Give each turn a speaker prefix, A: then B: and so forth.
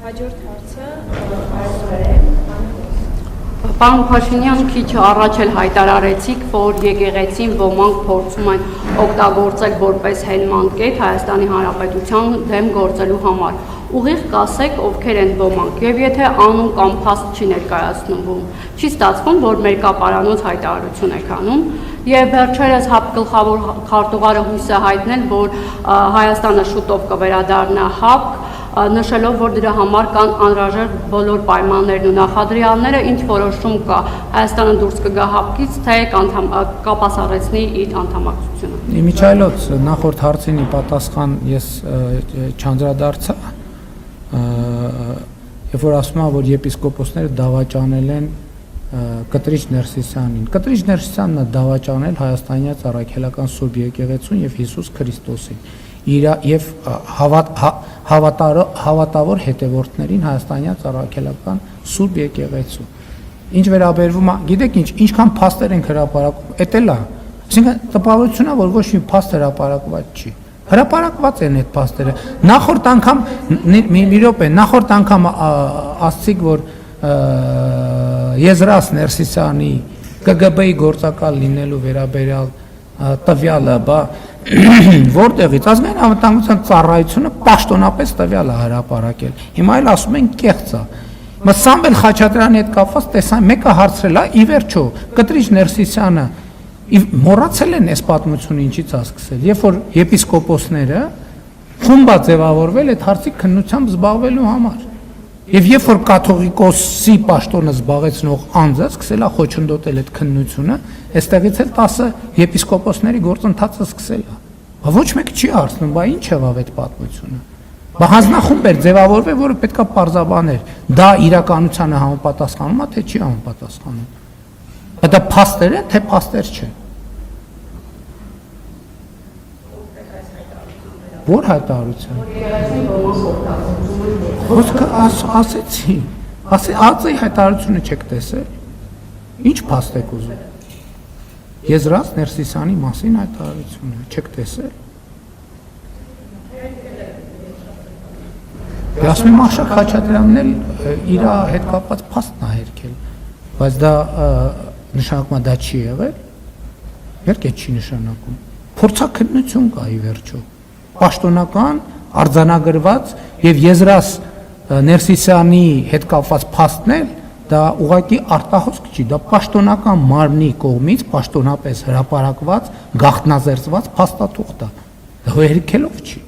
A: Հաջորդ հարցը այսօր է։
B: Պարոն Փաշինյան, քիչ առաջ էլ հայտարարեցիք, որ եկեղեցին ոմանք փորձում են օգտագործել որպես հենման կետ Հայաստանի Հանրապետության դեմ գործելու համար։ Ուղիղ կասեք, ովքեր են ոմանք, եւ եթե անուն կամ փաստ չի ներկայացնում, չի ստացվում, որ մերկապարանոց հայտարարություն եք անում, եւ վերջերս ՀԱՊ գլխավոր քարտուղարը հույս է հայտնել, որ Հայաստանը շուտով կվերադառնա ՀԱՊ, նշելով, որ դրա համար կան անհրաժեշտ բոլոր պայմաններն ու նախադրյալները, ինչ որոշում կա, Հայաստանը դուրս կգա ՀԱՊ-ից, թե կապասառեցնի իր անդամակցությունը։
C: Իմիջայլոց նախորդ հարցինի պատասխան ես չանդրադարձա, երբ որ ասում եմ, որ եպիսկոպոսները դավաճանել են Կտրիչ Ներսիսյանին։ Կտրիչ Ներսիսյանն է դավաճանել հայաստանյան առաքելական Սուրբ եկեղեցուն եւ Հիսուս Քրիստոսին եւ հավատավոր հետևորդներին հայաստանյան առաքելական Սուրբ եկեղեցու։ Ինչ վերաբերվում է, գիտեք ինչ, ինչքան փաստեր են հրապարակում, էդ էլ է։ Այսինքն տպավորությունն է, որ ոչ մի փաստ հրապարակված չի։ Հրապարակված են այդ փաստերը։ Նախորդ անգամ մի րոպե, նախորդ անգամ ասացիք, որ Եզրաս Ներսիսյանի ԿԳԲ-ի գործակալ լինելու վերաբերյալ տվյալը, որտեղից ազգային անվտանգության ծառայությունը պաշտոնապես տվյալ է հրապարակել։ Հիմա էլ ասում են կեղծ է։ Սամվել Խաչատրյանի հետ կապված տեսան, մեկը հարցրել է, ի վերջո Կտրիչ Ներսիսյանը մոռացել են այս պատմությունը ինչից է սկսել, երբ որ եպիսկոպոսները խումբ ձևավորվել այդ հարցի քննությամբ զբաղվելու համար։ Եվ երբ որ կաթողիկոսի պաշտոնը զբաղեցնող անձը սկսել է խոչընդոտել այդ քննությունը, այստեղից էլ 10 եպիսկոպոսների գործընթացը սկսել է։ Ոչ մեկ չի հարցնում, բա ինչ եղավ այդ պատմությունը։ Բա հանձնախումբ էր ձևավորվել, որը պետքա պարզաբաներ, դա իրականությանը համապատասխանում է, թե չի համապատասխանում։ Դա փաստեր է, թե փաստեր չէ։ Որ հայտարարություն։ Խոսքը ասեցի, ԱԾ-ի հայտարարությունը չեք տեսել։ Ինչ փաստ եք ուզում։ Եզրաս Ներսիսյանի մասին հայտարարությունը չեք տեսել։ Ասում եմ Մաշակ Խաչատրյանն էլ իր հետ կապված փաստն է հերքել, բայց դա նշանակում է դա չի եղել։ Իհարկե չի նշանակում։ Փորձաքննություն կա ի վերջո։ Պաշտոնական արձանագրված եւ Եզրաս Ներսիսյանի հետ կապված փաստներ դա ուղղակի արտահոսք չի, դա պաշտոնական մարմնի կողմից պաշտոնապես հրապարակված, գաղտնազերծված փաստաթուղթ է։ Դա հերքելով չի։